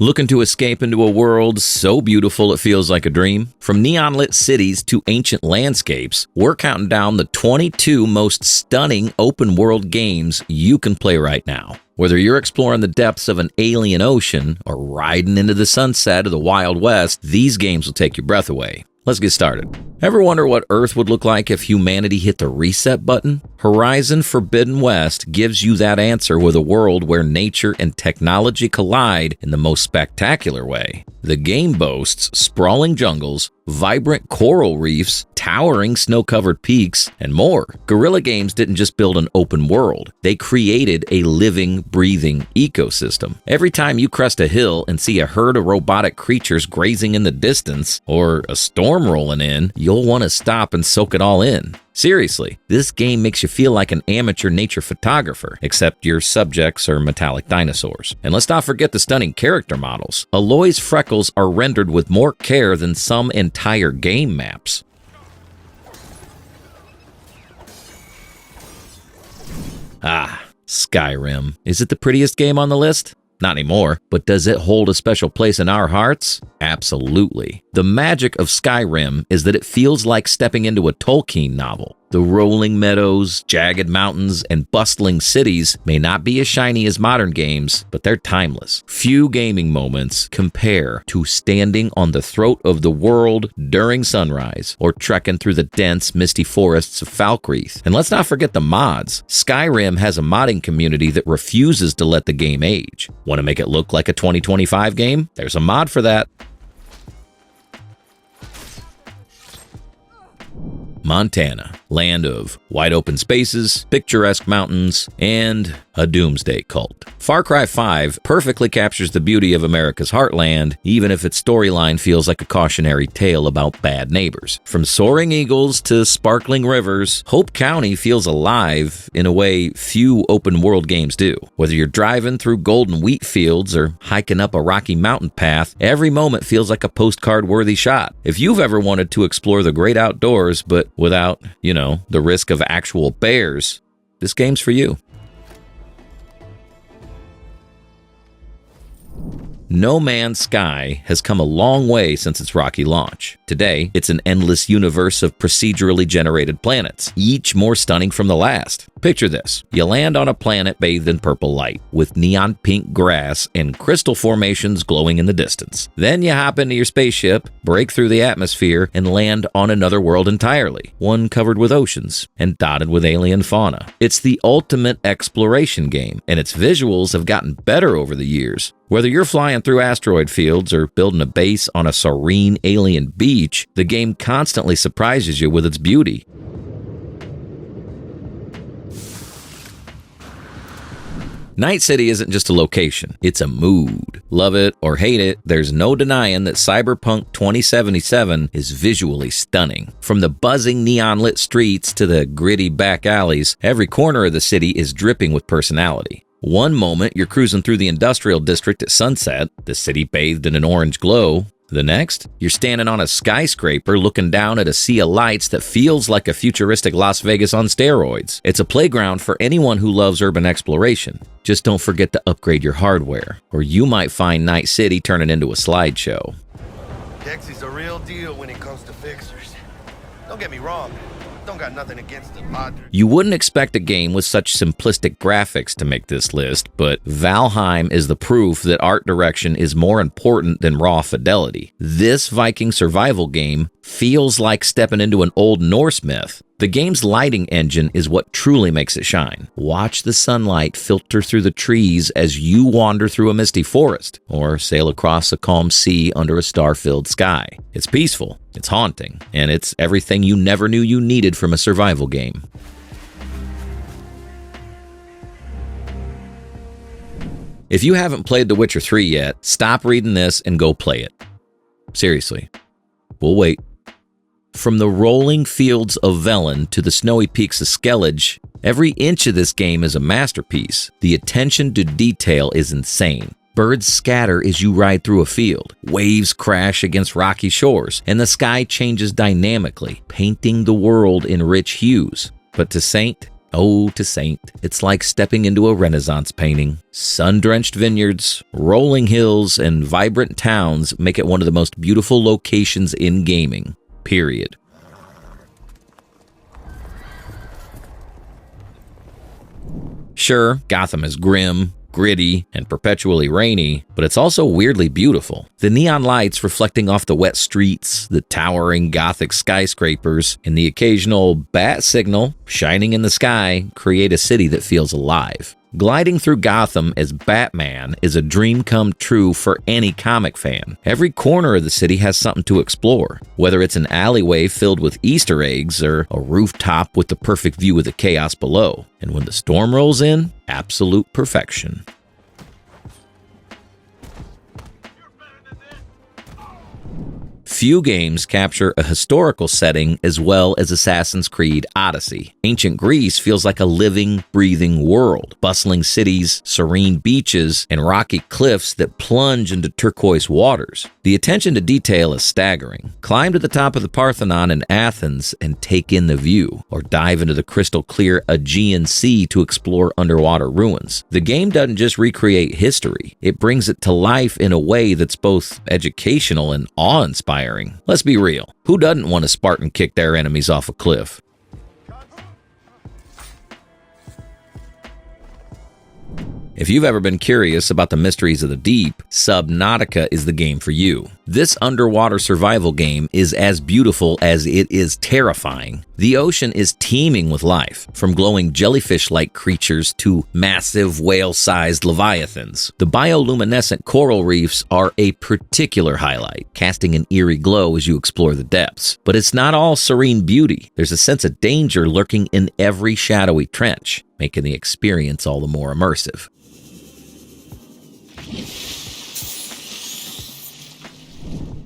Looking to escape into a world so beautiful it feels like a dream? From neon-lit cities to ancient landscapes, we're counting down the 22 most stunning open-world games you can play right now. Whether you're exploring the depths of an alien ocean or riding into the sunset of the Wild West, these games will take your breath away. Let's get started. Ever wonder what Earth would look like if humanity hit the reset button? Horizon Forbidden West gives you that answer with a world where nature and technology collide in the most spectacular way. The game boasts sprawling jungles, vibrant coral reefs, towering snow-covered peaks, and more. Guerrilla Games didn't just build an open world. They created a living, breathing ecosystem. Every time you crest a hill and see a herd of robotic creatures grazing in the distance, or a storm rolling in, you'll want to stop and soak it all in. Seriously, this game makes you feel like an amateur nature photographer, except your subjects are metallic dinosaurs. And let's not forget the stunning character models. Aloy's freckles are rendered with more care than some entire game maps. Skyrim. Is it the prettiest game on the list? Not anymore, but does it hold a special place in our hearts? Absolutely. The magic of Skyrim is that it feels like stepping into a Tolkien novel. The rolling meadows, jagged mountains, and bustling cities may not be as shiny as modern games, but they're timeless. Few gaming moments compare to standing on the throat of the world during sunrise or trekking through the dense, misty forests of Falkreath. And let's not forget the mods. Skyrim has a modding community that refuses to let the game age. Want to make it look like a 2025 game? There's a mod for that. Montana, land of wide open spaces, picturesque mountains, and a doomsday cult. Far Cry 5 perfectly captures the beauty of America's heartland, even if its storyline feels like a cautionary tale about bad neighbors. From soaring eagles to sparkling rivers, Hope County feels alive in a way few open-world games do. Whether you're driving through golden wheat fields or hiking up a rocky mountain path, every moment feels like a postcard-worthy shot. If you've ever wanted to explore the great outdoors, but without, the risk of actual bears, this game's for you. No Man's Sky has come a long way since its rocky launch. Today, it's an endless universe of procedurally generated planets, each more stunning from the last. Picture this. You land on a planet bathed in purple light, with neon pink grass and crystal formations glowing in the distance. Then you hop into your spaceship, break through the atmosphere, and land on another world entirely, one covered with oceans and dotted with alien fauna. It's the ultimate exploration game, and its visuals have gotten better over the years. Whether you're flying through asteroid fields or building a base on a serene alien beach, the game constantly surprises you with its beauty. Night City isn't just a location, it's a mood. Love it or hate it, there's no denying that Cyberpunk 2077 is visually stunning. From the buzzing neon-lit streets to the gritty back alleys, every corner of the city is dripping with personality. One moment, you're cruising through the industrial district at sunset, the city bathed in an orange glow. The next, you're standing on a skyscraper looking down at a sea of lights that feels like a futuristic Las Vegas on steroids. It's a playground for anyone who loves urban exploration. Just don't forget to upgrade your hardware, or you might find Night City turning into a slideshow. Dexy's a real deal when it comes to fixers. Don't get me wrong. Don't got nothing against the Padres. You wouldn't expect a game with such simplistic graphics to make this list, but Valheim is the proof that art direction is more important than raw fidelity. This Viking survival game feels like stepping into an old Norse myth. The game's lighting engine is what truly makes it shine. Watch the sunlight filter through the trees as you wander through a misty forest, or sail across a calm sea under a star-filled sky. It's peaceful, it's haunting, and it's everything you never knew you needed from a survival game. If you haven't played The Witcher 3 yet, stop reading this and go play it. Seriously, we'll wait. From the rolling fields of Velen to the snowy peaks of Skellige, every inch of this game is a masterpiece. The attention to detail is insane. Birds scatter as you ride through a field. Waves crash against rocky shores, and the sky changes dynamically, painting the world in rich hues. But to Saint, Oh, to Saint, it's like stepping into a Renaissance painting. Sun-drenched vineyards, rolling hills, and vibrant towns make it one of the most beautiful locations in gaming, period. Sure, Gotham is grim, gritty, and perpetually rainy, but it's also weirdly beautiful. The neon lights reflecting off the wet streets, the towering Gothic skyscrapers, and the occasional bat signal shining in the sky create a city that feels alive. Gliding through Gotham as Batman is a dream come true for any comic fan. Every corner of the city has something to explore, whether it's an alleyway filled with Easter eggs or a rooftop with the perfect view of the chaos below. And when the storm rolls in, absolute perfection. Few games capture a historical setting as well as Assassin's Creed Odyssey. Ancient Greece feels like a living, breathing world. Bustling cities, serene beaches, and rocky cliffs that plunge into turquoise waters. The attention to detail is staggering. Climb to the top of the Parthenon in Athens and take in the view, or dive into the crystal-clear Aegean Sea to explore underwater ruins. The game doesn't just recreate history, it brings it to life in a way that's both educational and awe-inspiring. Let's be real. Who doesn't want a Spartan kick their enemies off a cliff? If you've ever been curious about the mysteries of the deep, Subnautica is the game for you. This underwater survival game is as beautiful as it is terrifying. The ocean is teeming with life, from glowing jellyfish-like creatures to massive whale-sized leviathans. The bioluminescent coral reefs are a particular highlight, casting an eerie glow as you explore the depths. But it's not all serene beauty. There's a sense of danger lurking in every shadowy trench, making the experience all the more immersive.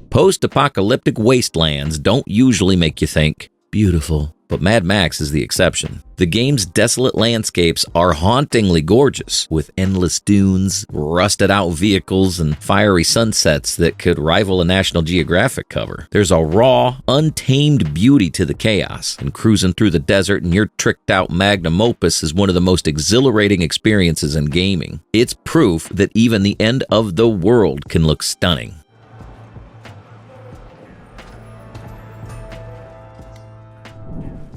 Post-apocalyptic wastelands don't usually make you think, beautiful, but Mad Max is the exception. The game's desolate landscapes are hauntingly gorgeous, with endless dunes, rusted-out vehicles, and fiery sunsets that could rival a National Geographic cover. There's a raw, untamed beauty to the chaos, and cruising through the desert in your tricked-out magnum opus is one of the most exhilarating experiences in gaming. It's proof that even the end of the world can look stunning.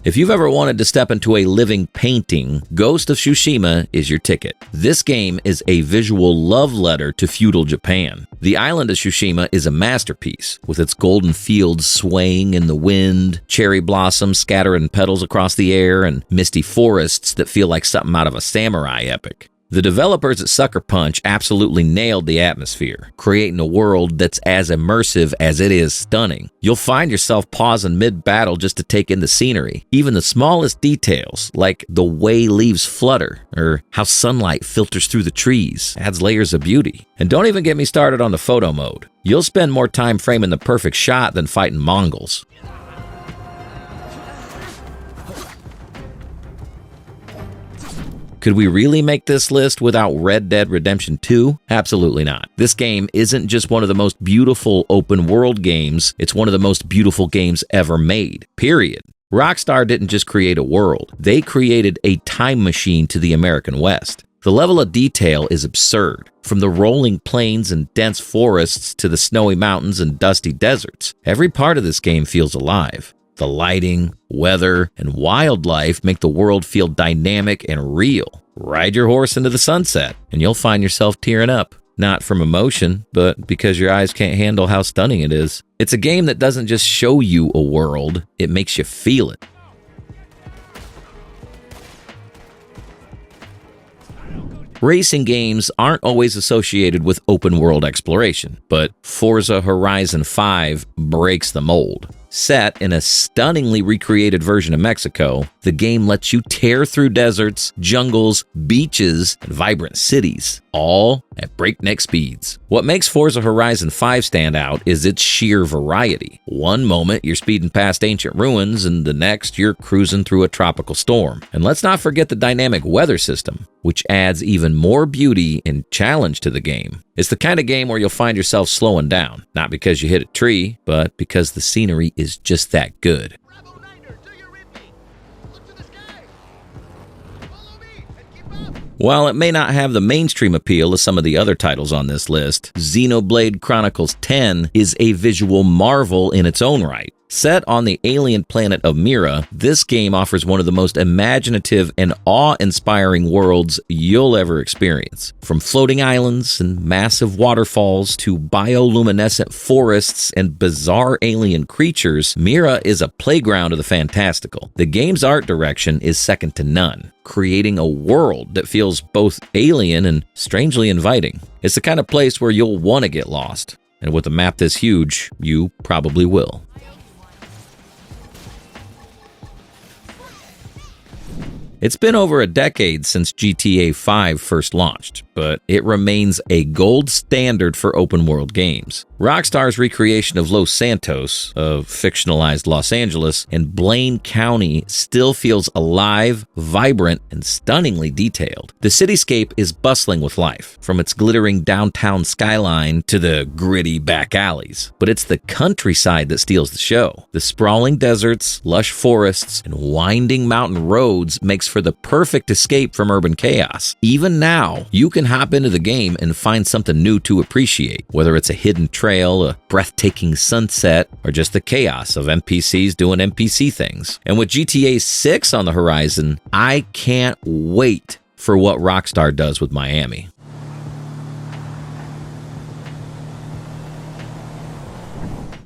If you've ever wanted to step into a living painting, Ghost of Tsushima is your ticket. This game is a visual love letter to feudal Japan. The island of Tsushima is a masterpiece, with its golden fields swaying in the wind, cherry blossoms scattering petals across the air, and misty forests that feel like something out of a samurai epic. The developers at Sucker Punch absolutely nailed the atmosphere, creating a world that's as immersive as it is stunning. You'll find yourself pausing mid-battle just to take in the scenery. Even the smallest details, like the way leaves flutter, or how sunlight filters through the trees, adds layers of beauty. And don't even get me started on the photo mode. You'll spend more time framing the perfect shot than fighting Mongols. Could we really make this list without Red Dead Redemption 2? Absolutely not. This game isn't just one of the most beautiful open world games, it's one of the most beautiful games ever made, period. Rockstar didn't just create a world, they created a time machine to the American West. The level of detail is absurd. From the rolling plains and dense forests to the snowy mountains and dusty deserts, every part of this game feels alive. The lighting, weather, and wildlife make the world feel dynamic and real. Ride your horse into the sunset, and you'll find yourself tearing up. Not from emotion, but because your eyes can't handle how stunning it is. It's a game that doesn't just show you a world, it makes you feel it. Racing games aren't always associated with open-world exploration, but Forza Horizon 5 breaks the mold. Set in a stunningly recreated version of Mexico, the game lets you tear through deserts, jungles, beaches, and vibrant cities, all at breakneck speeds. What makes Forza Horizon 5 stand out is its sheer variety. One moment, you're speeding past ancient ruins, and the next, you're cruising through a tropical storm. And let's not forget the dynamic weather system, which adds even more beauty and challenge to the game. It's the kind of game where you'll find yourself slowing down, not because you hit a tree, but because the scenery is just that good. While it may not have the mainstream appeal of some of the other titles on this list, Xenoblade Chronicles X is a visual marvel in its own right. Set on the alien planet of Mira, this game offers one of the most imaginative and awe-inspiring worlds you'll ever experience. From floating islands and massive waterfalls to bioluminescent forests and bizarre alien creatures, Mira is a playground of the fantastical. The game's art direction is second to none, creating a world that feels both alien and strangely inviting. It's the kind of place where you'll want to get lost. And with a map this huge, you probably will. It's been over a decade since GTA 5 first launched, but it remains a gold standard for open-world games. Rockstar's recreation of Los Santos, a fictionalized Los Angeles, and Blaine County still feels alive, vibrant, and stunningly detailed. The cityscape is bustling with life, from its glittering downtown skyline to the gritty back alleys. But it's the countryside that steals the show. The sprawling deserts, lush forests, and winding mountain roads makes for the perfect escape from urban chaos. Even now, you can hop into the game and find something new to appreciate, whether it's a hidden trail, a breathtaking sunset, or just the chaos of NPCs doing NPC things. And with GTA 6 on the horizon, I can't wait for what Rockstar does with Miami.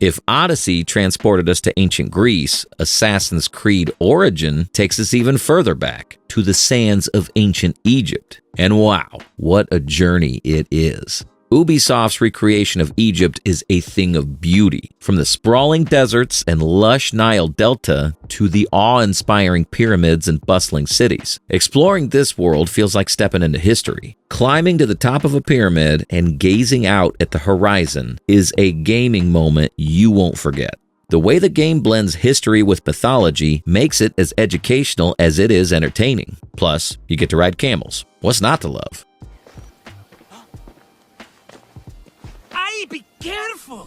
If Odyssey transported us to ancient Greece, Assassin's Creed Origin takes us even further back, to the sands of ancient Egypt. And wow, what a journey it is. Ubisoft's recreation of Egypt is a thing of beauty, from the sprawling deserts and lush Nile Delta to the awe-inspiring pyramids and bustling cities. Exploring this world feels like stepping into history. Climbing to the top of a pyramid and gazing out at the horizon is a gaming moment you won't forget. The way the game blends history with mythology makes it as educational as it is entertaining. Plus, you get to ride camels. What's not to love? Be careful!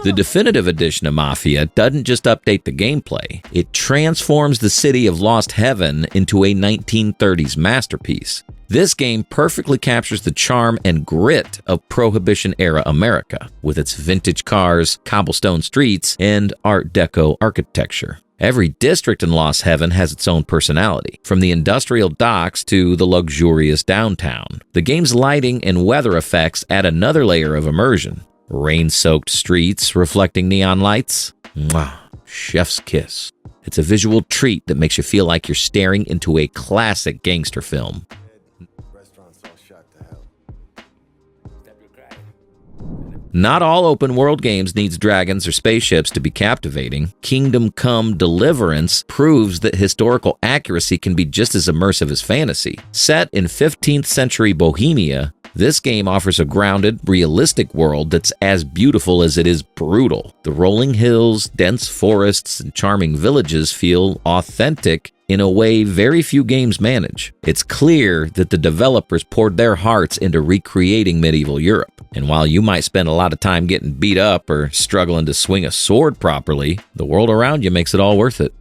The definitive edition of Mafia doesn't just update the gameplay, it transforms the city of Lost Heaven into a 1930s masterpiece. This game perfectly captures the charm and grit of Prohibition-era America, with its vintage cars, cobblestone streets, and Art Deco architecture. Every district in Lost Heaven has its own personality, from the industrial docks to the luxurious downtown. The game's lighting and weather effects add another layer of immersion. Rain-soaked streets reflecting neon lights. Mwah, chef's kiss. It's a visual treat that makes you feel like you're staring into a classic gangster film. Not all open-world games needs dragons or spaceships to be captivating. Kingdom Come: Deliverance proves that historical accuracy can be just as immersive as fantasy. Set in 15th century Bohemia, this game offers a grounded, realistic world that's as beautiful as it is brutal. The rolling hills, dense forests, and charming villages feel authentic in a way very few games manage. It's clear that the developers poured their hearts into recreating medieval Europe. And while you might spend a lot of time getting beat up or struggling to swing a sword properly, the world around you makes it all worth it.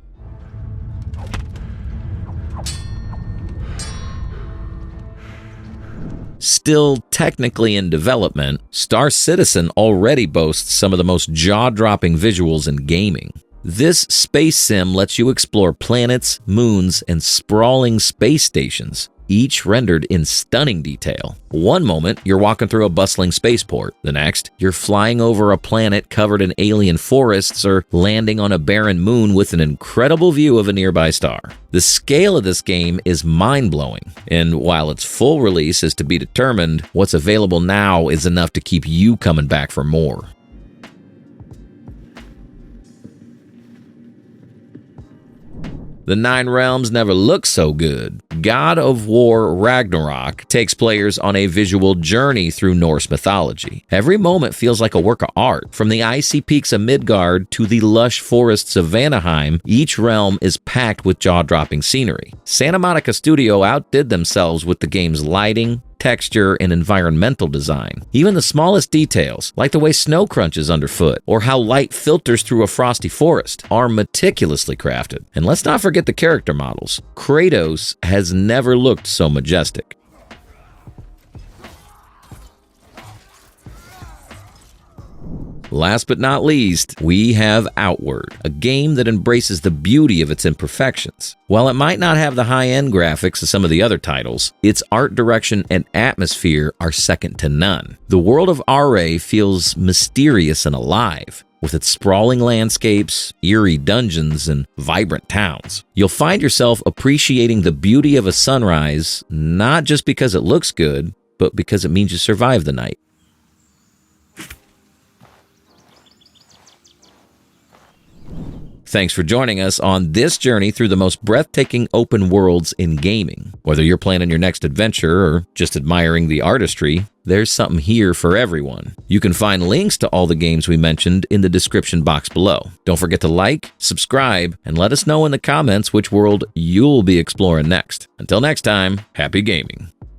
Still technically in development, Star Citizen already boasts some of the most jaw-dropping visuals in gaming. This space sim lets you explore planets, moons, and sprawling space stations, each rendered in stunning detail. One moment, you're walking through a bustling spaceport. The next, you're flying over a planet covered in alien forests or landing on a barren moon with an incredible view of a nearby star. The scale of this game is mind-blowing, and while its full release is to be determined, what's available now is enough to keep you coming back for more. The Nine Realms never looked so good. God of War Ragnarök takes players on a visual journey through Norse mythology. Every moment feels like a work of art. From the icy peaks of Midgard to the lush forests of Valheim, each realm is packed with jaw-dropping scenery. Santa Monica Studio outdid themselves with the game's lighting, texture, and environmental design. Even the smallest details, like the way snow crunches underfoot or how light filters through a frosty forest, are meticulously crafted. And let's not forget the character models. Kratos has never looked so majestic. Last but not least, we have Outward, a game that embraces the beauty of its imperfections. While it might not have the high-end graphics of some of the other titles, its art direction and atmosphere are second to none. The world of RA feels mysterious and alive, with its sprawling landscapes, eerie dungeons, and vibrant towns. You'll find yourself appreciating the beauty of a sunrise, not just because it looks good, but because it means you survived the night. Thanks for joining us on this journey through the most breathtaking open worlds in gaming. Whether you're planning your next adventure or just admiring the artistry, there's something here for everyone. You can find links to all the games we mentioned in the description box below. Don't forget to like, subscribe, and let us know in the comments which world you'll be exploring next. Until next time, happy gaming.